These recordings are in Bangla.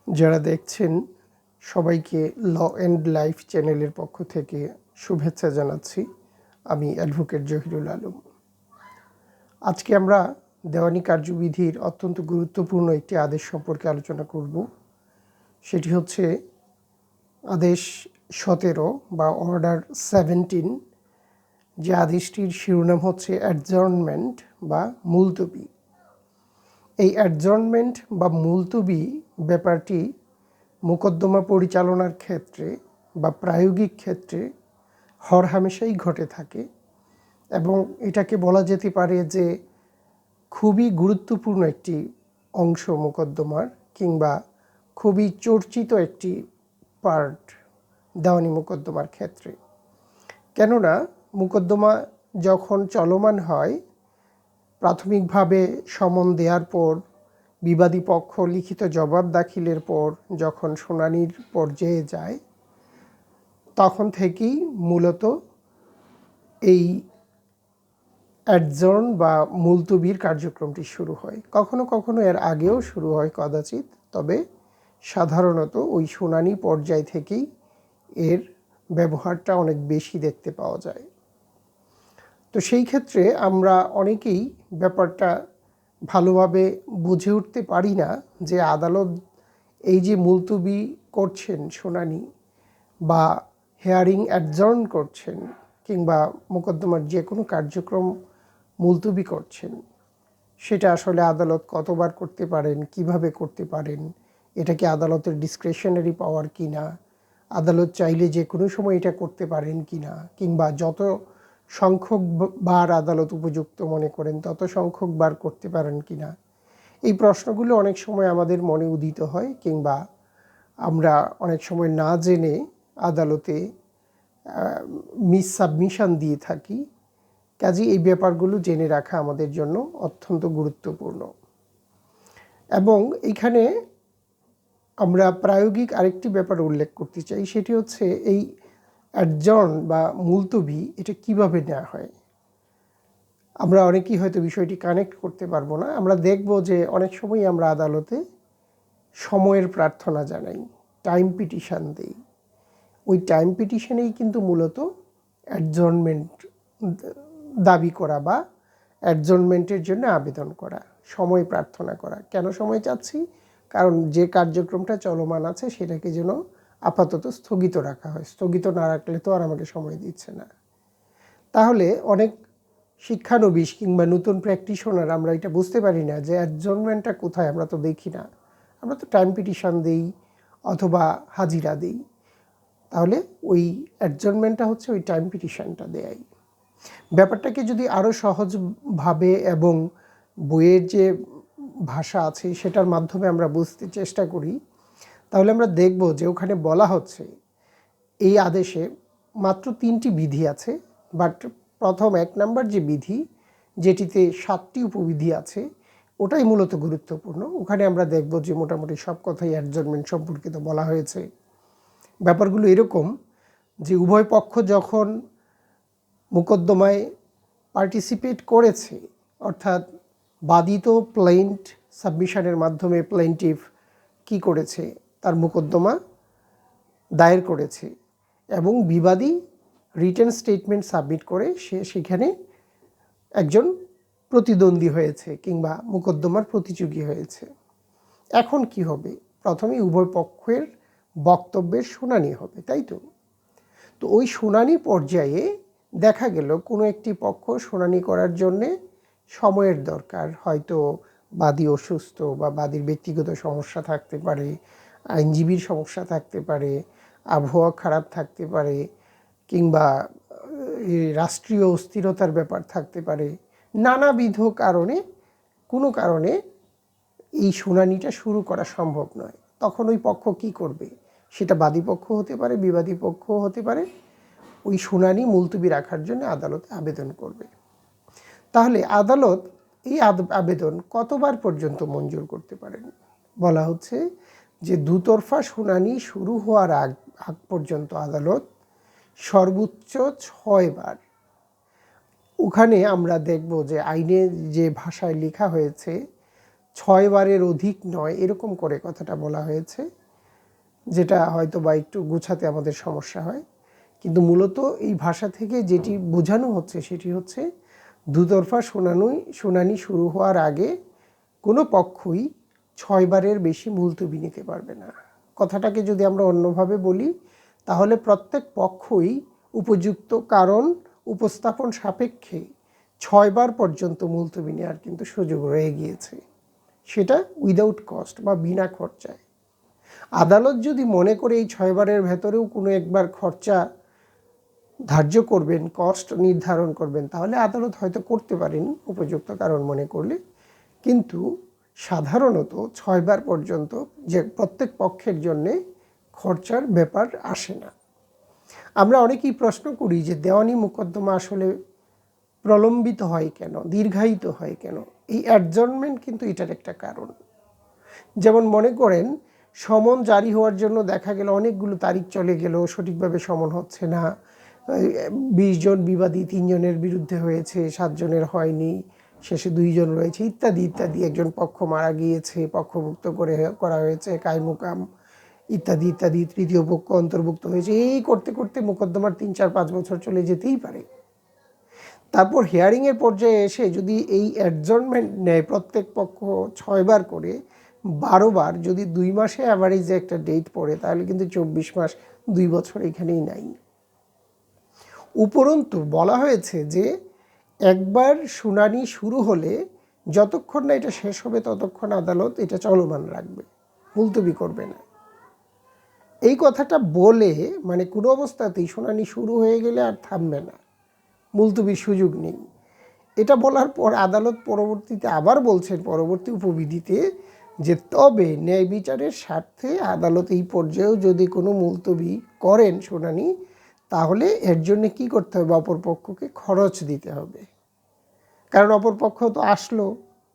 যারা দেখছেন সবাইকে ল অ্যান্ড লাইফ চ্যানেলের পক্ষ থেকে শুভেচ্ছা জানাচ্ছি। আমি অ্যাডভোকেট জহিরুল আলম। আজকে আমরা দেওয়ানি কার্যবিধির অত্যন্ত গুরুত্বপূর্ণ একটি আদেশ সম্পর্কে আলোচনা করব। সেটি হচ্ছে আদেশ 17 বা অর্ডার 17, যে আদেশটির শিরোনাম হচ্ছে অ্যাডজর্নমেন্ট বা মুলতবি। এই অ্যাডজর্নমেন্ট বা মুলতবি ব্যাপারটি মোকদ্দমা পরিচালনার ক্ষেত্রে বা প্রায়োগিক ক্ষেত্রে হরহামেশাই ঘটে থাকে এবং এটাকে বলা যেতে পারে যে খুবই গুরুত্বপূর্ণ একটি অংশ মোকদ্দমার, কিংবা খুবই চর্চিত একটি পার্ট দেওয়ানি মোকদ্দমার ক্ষেত্রে। কেননা মোকদ্দমা যখন চলমান হয়, প্রাথমিকভাবে সমন দেওয়ার পর বিবাদী পক্ষ লিখিত জবাব দাখিলের পর যখন শুনানির পর্যায়ে যায়, তখন থেকেই মূলত এই অ্যাডজর্ন বা মুলতবির কার্যক্রমটি শুরু হয়। কখনো কখনো এর আগেও শুরু হয় কদাচিৎ, তবে সাধারণত ওই শুনানি পর্যায় থেকেই এর ব্যবহারটা অনেক বেশি দেখতে পাওয়া যায়। তো সেই ক্ষেত্রে আমরা অনেকেই ব্যাপারটা ভালোভাবে বুঝে উঠতে পারি না যে আদালত এই যে মুলতবি করছেন শুনানি বা হেয়ারিং অ্যাডজর্ন করছেন, কিংবা মোকদ্দমার যে কোনো কার্যক্রম মুলতবি করছেন, সেটা আসলে আদালত কতবার করতে পারেন, কিভাবে করতে পারেন, এটা কি আদালতের ডিসক্রিশনারি পাওয়ার কি না, আদালত চাইলে যে কোনো সময় এটা করতে পারেন কি না, কিংবা যত সংখ্যক বার আদালত উপযুক্ত মনে করেন তত সংখ্যক বার করতে পারেন কি না, এই প্রশ্নগুলো অনেক সময় আমাদের মনে উদিত হয়, কিংবা আমরা অনেক সময় না জেনে আদালতে মিস সাবমিশন দিয়ে থাকি। কাজেই এই ব্যাপারগুলো জেনে রাখা আমাদের জন্য অত্যন্ত গুরুত্বপূর্ণ। এবং এখানে আমরা প্রায়োগিক আরেকটি ব্যাপার উল্লেখ করতে চাই, সেটি হচ্ছে এই অ্যাডজর্ন বা মুলতবি এটা কিভাবে নেওয়া হয়। আমরা অনেকেই হয়তো বিষয়টি কানেক্ট করতে পারবো না। আমরা দেখব যে অনেক সময় আমরা আদালতে সময়ের প্রার্থনা জানাই, টাইম পিটিশন দিই। ওই টাইম পিটিশনেই কিন্তু মূলত অ্যাডজর্নমেন্ট দাবি করা বা অ্যাডজর্নমেন্টের জন্য আবেদন করা, সময় প্রার্থনা করা। কেন সময় চাচ্ছি? কারণ যে কার্যক্রমটা চলমান আছে সেটাকে যেন আপাতত স্থগিত রাখা হয়। স্থগিত না রাখলে তো আর আমাকে সময় দিচ্ছে না। তাহলে অনেক শিক্ষানবিশ কিংবা নতুন প্র্যাকটিশনার আমরা এটা বুঝতে পারি না যে অ্যাডজর্নমেন্টটা কোথায়, আমরা তো দেখি না। আমরা তো টাইম পিটিশন দিই অথবা হাজিরা দিই। তাহলে ওই অ্যাডজর্নমেন্টটা হচ্ছে ওই টাইম পিটিশনটা দেয়। ব্যাপারটাকে যদি আরও সহজভাবে এবং বইয়ের যে ভাষা আছে সেটার মাধ্যমে আমরা বুঝতে চেষ্টা করি, তাহলে আমরা দেখব যে ওখানে বলা হচ্ছে এই আদেশে মাত্র 3টি বিধি আছে, বাট প্রথম 1 নম্বর যে বিধি, যেটিতে 7টি উপবিধি আছে, ওটাই মূলত গুরুত্বপূর্ণ। ওখানে আমরা দেখব যে মোটামুটি সব কথাই অ্যাডজর্নমেন্ট সম্পর্কিত বলা হয়েছে। ব্যাপারগুলো এরকম যে উভয় পক্ষ যখন মোকদ্দমায় পার্টিসিপেট করেছে, অর্থাৎ বাদিত প্লেইন্ট সাবমিশনের মাধ্যমে প্লেইন্টিভ কি করেছে, তার মোকদ্দমা দায়ের করেছে এবং বিবাদী রিটেন স্টেটমেন্ট সাবমিট করে সে সেখানে একজন প্রতিদ্বন্দ্বী হয়েছে কিংবা মোকদ্দমার প্রতিযোগী হয়েছে। এখন কি হবে? প্রথমেই উভয় পক্ষের বক্তব্যের শুনানি হবে, তাই তো? তো ওই শুনানি পর্যায়ে দেখা গেল কোনো একটি পক্ষ শুনানি করার জন্যে সময়ের দরকার, হয়তো বাদী অসুস্থ বা বাদীর ব্যক্তিগত সমস্যা থাকতে পারে, আইনজীবীর সমস্যা থাকতে পারে, আবহাওয়া খারাপ থাকতে পারে, কিংবা রাষ্ট্রীয় অস্থিরতার ব্যাপার থাকতে পারে। নানাবিধ কারণে কোনো কারণে এই শুনানিটা শুরু করা সম্ভব নয়। তখন ওই পক্ষ কি করবে? সেটা বাদী পক্ষ হতে পারে, বিবাদী পক্ষও হতে পারে। ওই শুনানি মুলতবি রাখার জন্য আদালতে আবেদন করবে। তাহলে আদালত এই আবেদন কতবার পর্যন্ত মঞ্জুর করতে পারেন? বলা হচ্ছে যে দুতরফা শুনানি শুরু হওয়ার আগ পর্যন্ত আদালত সর্বোচ্চ 6 বার। ওখানে আমরা দেখব যে আইনে যে ভাষায় লেখা হয়েছে 6 বারের অধিক নয়, এরকম করে কথাটা বলা হয়েছে, যেটা হয়তো বা একটু গুছাতে আমাদের সমস্যা হয়। কিন্তু মূলত এই ভাষা থেকে যেটি বোঝানো হচ্ছে সেটি হচ্ছে দুতরফা শুনানি শুরু হওয়ার আগে কোনো পক্ষই 6 বারের বেশি মুলতবি নিতে পারবে না। কথাটাকে যদি আমরা অন্যভাবে বলি, তাহলে প্রত্যেক পক্ষই উপযুক্ত কারণ উপস্থাপন সাপেক্ষে 6 বার পর্যন্ত মুলতবি নেওয়ার কিন্তু সুযোগ রয়ে গিয়েছে, সেটা উইদাউট কস্ট বা বিনা খরচায়। আদালত যদি মনে করে এই 6 বারের ভেতরেও কোনো একবার খরচা ধার্য করবেন, কস্ট নির্ধারণ করবেন, তাহলে আদালত হয়তো করতে পারেন উপযুক্ত কারণ মনে করলে। কিন্তু সাধারণত 6 বার পর্যন্ত যে প্রত্যেক পক্ষের জন্যে খরচার ব্যাপার আসে না। আমরা অনেকেই প্রশ্ন করি যে দেওয়ানি মোকদ্দমা আসলে প্রলম্বিত হয় কেন, দীর্ঘায়িত হয় কেন? এই অ্যাডজর্নমেন্ট কিন্তু এটার একটা কারণ। যেমন মনে করেন সমন জারি হওয়ার জন্য দেখা গেল অনেকগুলো তারিখ চলে গেল, সঠিকভাবে সমন হচ্ছে না, 20 জন বিবাদী 3 জনের বিরুদ্ধে হয়েছে, 7 জনের হয়নি, শেষে 2 জন রয়েছে, ইত্যাদি ইত্যাদি। একজন পক্ষ মারা গিয়েছে, পক্ষভুক্ত করা হয়েছে, কায়মুকাম ইত্যাদি ইত্যাদি, তৃতীয় পক্ষ অন্তর্ভুক্ত হয়েছে। এই করতে করতে মোকদ্দমার 3, 4, 5 বছর চলে যেতেই পারে। তারপর হিয়ারিংয়ের পর্যায়ে এসে যদি এই অ্যাডজর্নমেন্ট নেয় প্রত্যেক পক্ষ 6 বার করে, 12 বার, যদি 2 মাসে অ্যাভারেজে একটা ডেট পড়ে, তাহলে কিন্তু 24 মাস, 2 বছর এখানেই নাই। উপরন্তু বলা হয়েছে যে একবার শুনানি শুরু হলে যতক্ষণ না এটা শেষ হবে ততক্ষণ আদালত এটা চলমান রাখবে, মুলতবি করবে না। এই কথাটা বলে মানে কোনো অবস্থাতেই শুনানি শুরু হয়ে গেলে আর থামবে না, মুলতবির সুযোগ নেই। এটা বলার পর আদালত পরবর্তীতে আবার বলছেন পরবর্তী উপবিধিতে যে তবে ন্যায় বিচারের স্বার্থে আদালত এই পর্যায়েও যদি কোনো মুলতবি করেন শুনানি, তাহলে এর জন্য কী করতে হবে? অপরপক্ষকে খরচ দিতে হবে। কারণ অপরপক্ষ তো আসলো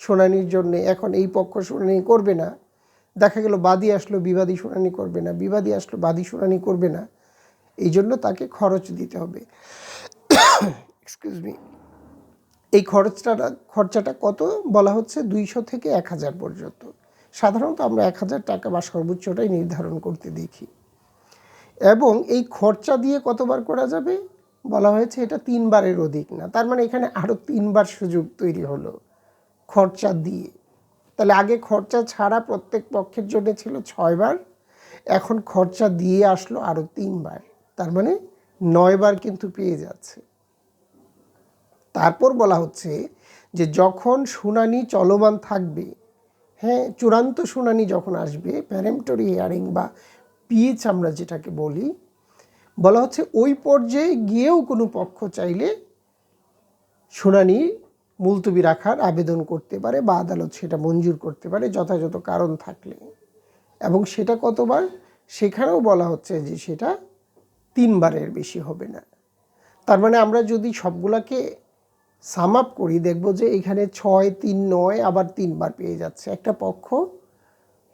শুনানির জন্যে, এখন এই পক্ষ শুনানি করবে না, দেখা গেল বাদী আসলো বিবাদী শুনানি করবে না, বিবাদী আসলো বাদী শুনানি করবে না, এই জন্য তাকে খরচ দিতে হবে। Excuse me. এই খরচাটা কত বলা হচ্ছে? 200 থেকে 1000 পর্যন্ত। সাধারণত আমরা 1000 টাকা বা সর্বোচ্চটাই নির্ধারণ করতে দেখি। এবং এই খরচা দিয়ে কতবার করা যাবে বলা হয়েছে? এটা 3 বারের অধিক না। তার মানে এখানে আরও 3 বার সুযোগ তৈরি হলো খরচা দিয়ে। তাহলে আগে খরচা ছাড়া প্রত্যেক পক্ষের জন্য ছিল 6 বার, এখন খরচা দিয়ে আসলো আরও 3 বার, তার মানে 9 বার কিন্তু পেয়ে যাচ্ছে। তারপর বলা হচ্ছে যে যখন শুনানি চলমান থাকবে, হ্যাঁ, চূড়ান্ত শুনানি যখন আসবে, প্যারেম্পটরি হিয়ারিং বা পিএইচ আমরা যেটাকে বলি, বলা হচ্ছে ওই পর্যায়ে গিয়েও কোনো পক্ষ চাইলে শুনানি মুলতবি রাখার আবেদন করতে পারে বা আদালত সেটা মঞ্জুর করতে পারে যথাযথ কারণ থাকলে। এবং সেটা কতবার? সেখানেও বলা হচ্ছে যে সেটা 3 বারের বেশি হবে না। তার মানে আমরা যদি সবগুলাকে সাম আপ করি, দেখব যে এখানে 6, 3, 9 আবার 3 বার পেয়ে যাচ্ছে। একটা পক্ষ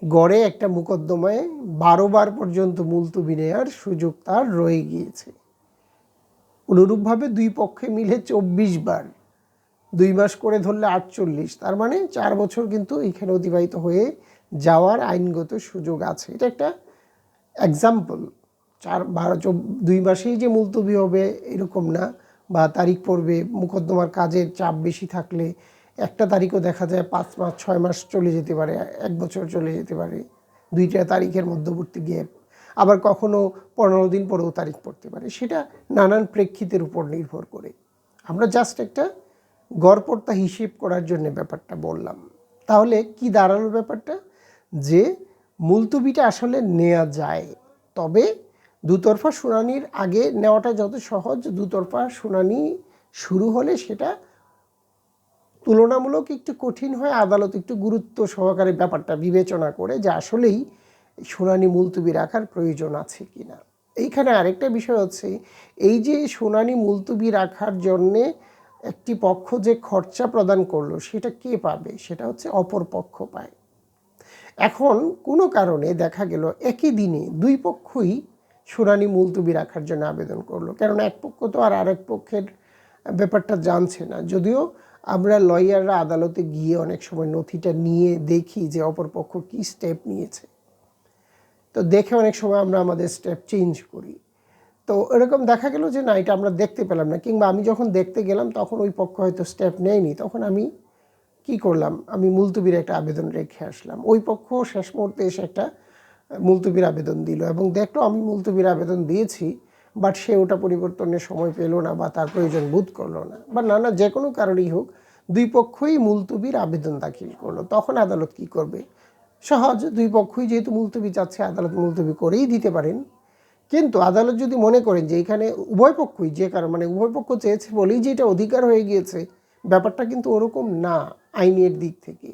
গড়ে একটা মোকদ্দমায় 12 বার পর্যন্ত মুলতবি নেওয়ার সুযোগ তার রয়ে গিয়েছে। অনুরূপভাবে 2 পক্ষে মিলে 24 বার, 2 মাস করে ধরলে 48, তার মানে 4 বছর কিন্তু এখানে অতিবাহিত হয়ে যাওয়ার আইনগত সুযোগ আছে। এটা একটা এক্সাম্পল। 2 মাসেই যে মুলতবি হবে এরকম না, বা তারিখ পড়বে, মোকদ্দমার কাজের চাপ বেশি থাকলে একটা তারিখও দেখা যায় 5 মাস 6 মাস চলে যেতে পারে, 1 বছর চলে যেতে পারে, 2টা তারিখের মধ্যবর্তী গ্যাপ। আবার কখনো 15 দিন পরেও তারিখ পড়তে পারে, সেটা নানান প্রেক্ষিতের উপর নির্ভর করে। আমরা জাস্ট একটা গড়পড়তা হিসেব করার জন্য ব্যাপারটা বললাম। তাহলে কি দাঁড়ালো ব্যাপারটা? যে মুলতবিটা আসলে নেওয়া যায়, তবে দুতরফা শুনানির আগে নেওয়াটা যত সহজ, দুতরফা শুনানি শুরু হলে সেটা তুলনামূলক একটু কঠিন হয়। আদালত একটু গুরুত্ব সহকারে ব্যাপারটা বিবেচনা করে যে আসলেই শুনানি মুলতবি রাখার প্রয়োজন আছে কি না। এইখানে আরেকটা বিষয় হচ্ছে, এই যে শুনানি মুলতবি রাখার জন্যে একটি পক্ষ যে খরচা প্রদান করলো সেটা কে পাবে? সেটা হচ্ছে অপর পক্ষ পায়। এখন কোনো কারণে দেখা গেল একই দিনে 2 পক্ষই শুনানি মুলতবি রাখার জন্য আবেদন করলো, কেননা এক পক্ষ তো আর আরেক পক্ষের ব্যাপারটা জানছে না। যদিও আমরা লয়াররা আদালতে গিয়ে অনেক সময় নথিটা নিয়ে দেখি যে অপরপক্ষ কী স্টেপ নিয়েছে, তো দেখে অনেক সময় আমরা আমাদের স্টেপ চেঞ্জ করি। তো এরকম দেখা গেল যে না, এটা আমরা দেখতে পেলাম না, কিংবা আমি যখন দেখতে গেলাম তখন ওই পক্ষ হয়তো স্টেপ নেয়নি, তখন আমি কি করলাম, আমি মুলতবির একটা আবেদন রেখে আসলাম। ওই পক্ষ শেষ মুহূর্তে এসে একটা মুলতবির আবেদন দিল এবং দেখলো আমি মুলতবির আবেদন দিয়েছি, বাট সে ওটা পরিবর্তনের সময় পেল না বা তার প্রয়োজন বোধ করলো না, বা নানা যে কোনো কারণেই হোক দুই পক্ষই মুলতবির আবেদন দাখিল করলো। তখন আদালত কি করবে? সহজ, দুই পক্ষই যেহেতু মুলতবি চাচ্ছে আদালত মুলতবি করেই দিতে পারেন। কিন্তু আদালত যদি মনে করেন যে এখানে উভয় পক্ষই যে কারণ মানে উভয় পক্ষ চেয়েছে বলেই যে এটা অধিকার হয়ে গিয়েছে, ব্যাপারটা কিন্তু ওরকম না। আইনের দিক থেকে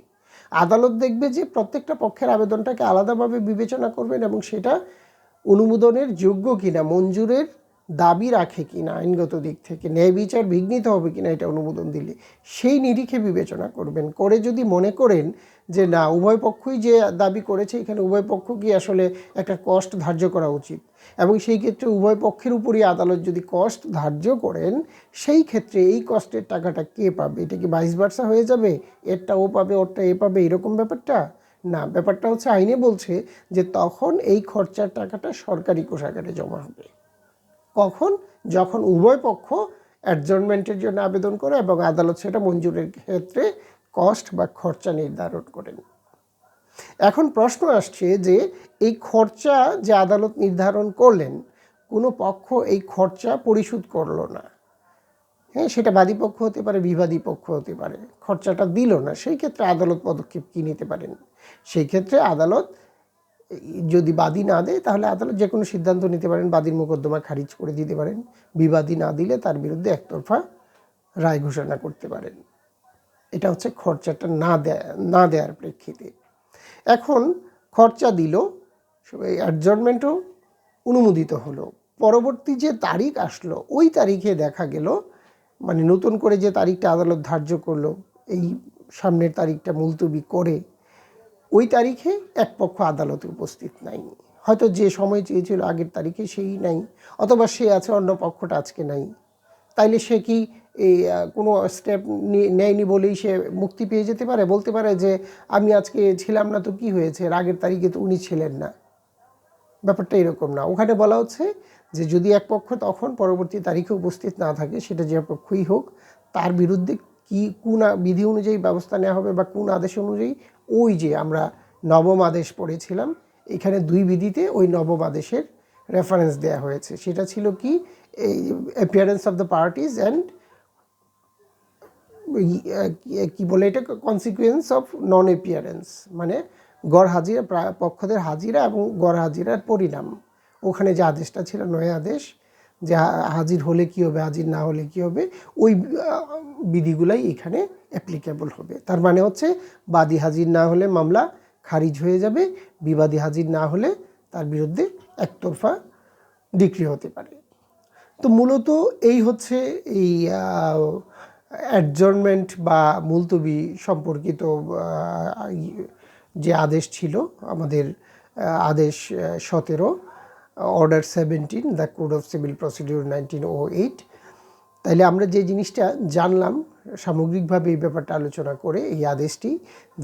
আদালত দেখবে যে প্রত্যেকটা পক্ষের আবেদনটাকে আলাদাভাবে বিবেচনা করবেন এবং সেটা অনুমোদনের যোগ্য কিনা, মঞ্জুরের দাবি রাখে কিনা, আইনগত দিক থেকে ন্যায় বিচার বিঘ্নিত হবে কিনা এটা অনুমোদন দিলে, সেই নিরিখে বিবেচনা করবেন। করে যদি মনে করেন যে না, উভয় পক্ষই যে দাবি করেছে এখানে উভয় পক্ষকে আসলে একটা কস্ট ধার্য করা উচিত, এবং সেই ক্ষেত্রে উভয় পক্ষের উপরই আদালত যদি কস্ট ধার্য করেন, সেই ক্ষেত্রে এই কস্টের টাকাটা কে পাবে? এটা কি ভাইস ভার্সা হয়ে যাবে, এরটা ও পাবে ওরটা এ পাবে, এরকম ব্যাপারটা না। ব্যাপারটা হচ্ছে আইনে বলছে যে তখন এই খরচার টাকাটা সরকারি কোষাগারে জমা হবে। কখন? যখন উভয় পক্ষ অ্যাডজর্নমেন্টের জন্য আবেদন করে এবং আদালত সেটা মঞ্জুরের ক্ষেত্রে কস্ট বা খরচা নির্ধারণ করেন। এখন প্রশ্ন আসছে যে এই খরচা যে আদালত নির্ধারণ করলেন, কোনো পক্ষ এই খরচা পরিশোধ করলো না, হ্যাঁ, সেটা বাদী পক্ষ হতে পারে, বিবাদী পক্ষ হতে পারে, খরচাটা দিল না, সেই ক্ষেত্রে আদালত পদক্ষেপ কী নিতে পারেন? সেই ক্ষেত্রে আদালত যদি বাদী না দেয় তাহলে আদালত যে কোনো সিদ্ধান্ত নিতে পারেন, বাদীর মোকদ্দমা খারিজ করে দিতে পারেন, বিবাদী না দিলে তার বিরুদ্ধে একতরফা রায় ঘোষণা করতে পারেন। এটা হচ্ছে খরচাটা না দেওয়ার প্রেক্ষিতে। এখন খরচা দিল, অ্যাডজর্নমেন্টও অনুমোদিত হলো, পরবর্তী যে তারিখ আসলো ওই তারিখে দেখা গেল মানে নতুন করে যে তারিখটা আদালত ধার্য করলো, এই সামনের তারিখটা মুলতবি করে, ওই তারিখে এক পক্ষ আদালতে উপস্থিত নাই। হয়তো যে সময় চেয়েছিল আগের তারিখে সেই নাই, অথবা সে আছে অন্য পক্ষটা আজকে নাই। তাইলে সে কি এই কোনো স্টেপ নেয়নি বলেই সে মুক্তি পেয়ে যেতে পারে? বলতে পারে যে আমি আজকে ছিলাম না তো কি হয়েছে, আগের তারিখে তো উনি ছিলেন না। ব্যাপারটা এরকম না। ওখানে বলা হচ্ছে যে যদি এক পক্ষ তখন পরবর্তী তারিখে উপস্থিত না থাকে, সেটা যে পক্ষই হোক, তার বিরুদ্ধে কোন বিধি অনুযায়ী ব্যবস্থা নেওয়া হবে বা কোন আদেশ অনুযায়ী, ওই যে আমরা নবম আদেশ পড়েছিলাম, এখানে দুই বিধিতে ওই নবম আদেশের রেফারেন্স দেওয়া হয়েছে। সেটা ছিল কি, এই appearance of the parties and কি বলে এটা, কনসিকুয়েন্স অফ নন অ্যাপিয়ারেন্স, মানে গড় হাজিরা, পক্ষদের হাজিরা এবং গড় হাজিরার পরিণাম। ওখানে যে আদেশটা ছিল নয় আদেশ, যে হাজির হলে কী হবে, হাজির না হলে কী হবে, ওই বিধিগুলাই এখানে অ্যাপ্লিকেবল হবে। তার মানে হচ্ছে বাদী হাজির না হলে মামলা খারিজ হয়ে যাবে, বিবাদী হাজির না হলে তার বিরুদ্ধে একতরফা ডিক্রি হতে পারে। তো মূলত এই হচ্ছে এই অ্যাডজর্নমেন্ট বা মুলতবি সম্পর্কিত যে আদেশ ছিল আমাদের, আদেশ 17, order 17, the code of civil procedure 1908। তাইলে আমরা যে জিনিসটা জানলাম সামগ্রিকভাবে এই ব্যাপারটা আলোচনা করে, এই আদেশটি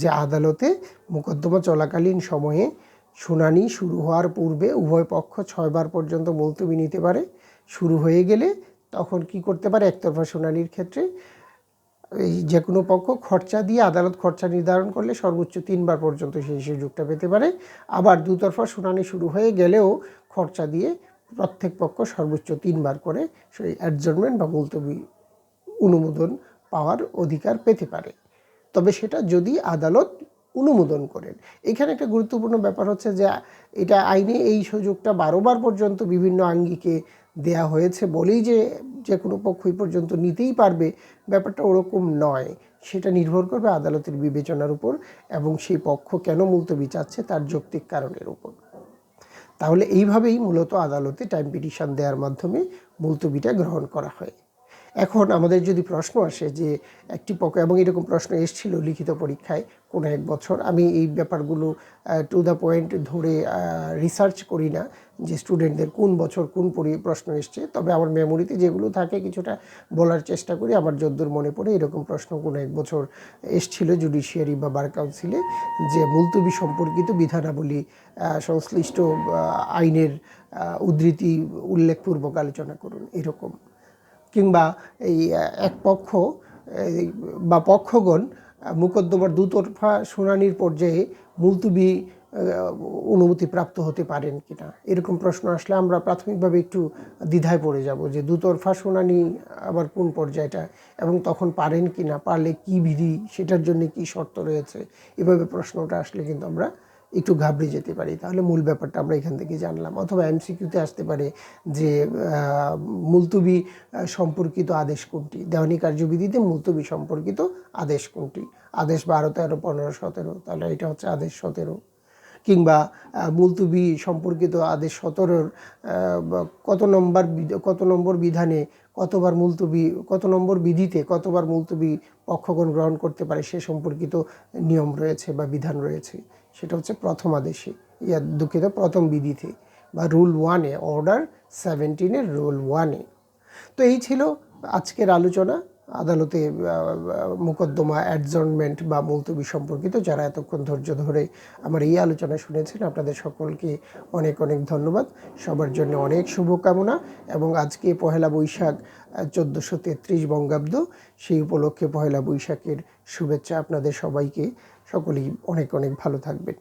যে আদালতে মোকদ্দমা চলাকালীন সময়ে শুনানি শুরু হওয়ার পূর্বে উভয় পক্ষ 6 বার পর্যন্ত মুলতবি নিতে পারে। শুরু হয়ে গেলে তখন কি করতে পারে, একতরফা শুনানির ক্ষেত্রে এই যে কোনো পক্ষ খরচা দিয়ে, আদালত খরচা নির্ধারণ করলে সর্বোচ্চ 3 বার পর্যন্ত সেই সুযোগটা পেতে পারে। আবার দুতরফা শুনানি শুরু হয়ে গেলেও খরচা দিয়ে প্রত্যেক পক্ষ সর্বোচ্চ 3 বার করে সেই অ্যাডজর্নমেন্ট বা মুলতবি অনুমোদন পাওয়ার অধিকার পেতে পারে, তবে সেটা যদি আদালত অনুমোদন করেন। এখানে একটা গুরুত্বপূর্ণ ব্যাপার হচ্ছে যে এটা আইনে এই সুযোগটা 12 বার পর্যন্ত বিভিন্ন আঙ্গিকে দেয়া হয়েছে বলেই যে কোনো পক্ষই পর্যন্ত নিতেই পারবে, ব্যাপারটা ওরকম নয়। সেটা নির্ভর করবে আদালতের বিবেচনার উপর এবং সেই পক্ষ কেন মুলতবি চাচ্ছে তার যৌক্তিক কারণের উপর। তাহলে এইভাবেই মূলত আদালতে টাইম পিটিশন দেওয়ার মাধ্যমে মুলতবিটা গ্রহণ করা হয়। এখন আমাদের যদি প্রশ্ন আসে যে একটি পক্ষ, এবং এরকম প্রশ্ন এসেছিল লিখিত পরীক্ষায় কোনো এক বছর, আমি এই ব্যাপারগুলো টু দ্য পয়েন্ট ধরে রিসার্চ করি না যে স্টুডেন্টদের কোন বছর কোন প্রশ্ন এসছে, তবে আমার মেমোরিতে যেগুলো থাকে কিছুটা বলার চেষ্টা করি। আমার যদ্দূর মনে পড়ে এরকম প্রশ্ন কোনো এক বছর এসছিল জুডিশিয়ারি বা বার কাউন্সিলে, যে মুলতবি সম্পর্কিত বিধানাবলী সংশ্লিষ্ট আইনের উদ্ধৃতি উল্লেখপূর্বক আলোচনা করুন, এরকম। কিংবা এই এক পক্ষ বা পক্ষগণ মোকদ্দমার দুতরফা শুনানির পর্যায়ে মুলতবি অনুমতি প্রাপ্ত হতে পারেন কিনা, এরকম প্রশ্ন আসলে আমরা প্রাথমিকভাবে একটু দ্বিধায় পড়ে যাব যে দুতরফা শুনানি আবার কোন পর্যায়টা, এবং তখন পারেন কিনা, পারলে কি বিধি, সেটার জন্য কি শর্ত রয়েছে, এভাবে প্রশ্নটা আসলে কিন্তু আমরা একটু ঘাবড়ে যেতে পারি। তাহলে মূল ব্যাপারটা আমরা এখান থেকে জানলাম। অথবা এমসিকিউতে আসতে পারে যে মুলতবি সম্পর্কিত আদেশ কোনটি, দেওয়ানি কার্যবিধিতে মুলতবি সম্পর্কিত আদেশ কোনটি, আদেশ 12, 13, 15, 17, তাহলে এটা হচ্ছে আদেশ 17। কিংবা মুলতবি সম্পর্কিত আদেশ 17-র কত নম্বর বিধানে কতবার মুলতবি, কত নম্বর বিধিতে কতবার মুলতবি পক্ষগণ গ্রহণ করতে পারে সে সম্পর্কিত নিয়ম রয়েছে বা বিধান রয়েছে, সেটা হচ্ছে প্রথম আদেশে, দুঃখিত প্রথম বিধিতে বা রুল 1-এ, অর্ডার 17-এর রুল 1-এ। তো এই ছিল আজকের আলোচনা আদালতে মোকদ্দমা অ্যাডজর্নমেন্ট বা মুলতবি সম্পর্কিত। যারা এতক্ষণ ধৈর্য ধরে আমার এই আলোচনা শুনেছেন, আপনাদের সকলকে অনেক অনেক ধন্যবাদ। সবার জন্য অনেক শুভকামনা, এবং আজকে পহেলা বৈশাখ 1433 বঙ্গাব্দ, সেই উপলক্ষে পহেলা বৈশাখের শুভেচ্ছা আপনাদের সবাইকে। সকলেই অনেক অনেক ভালো থাকবেন।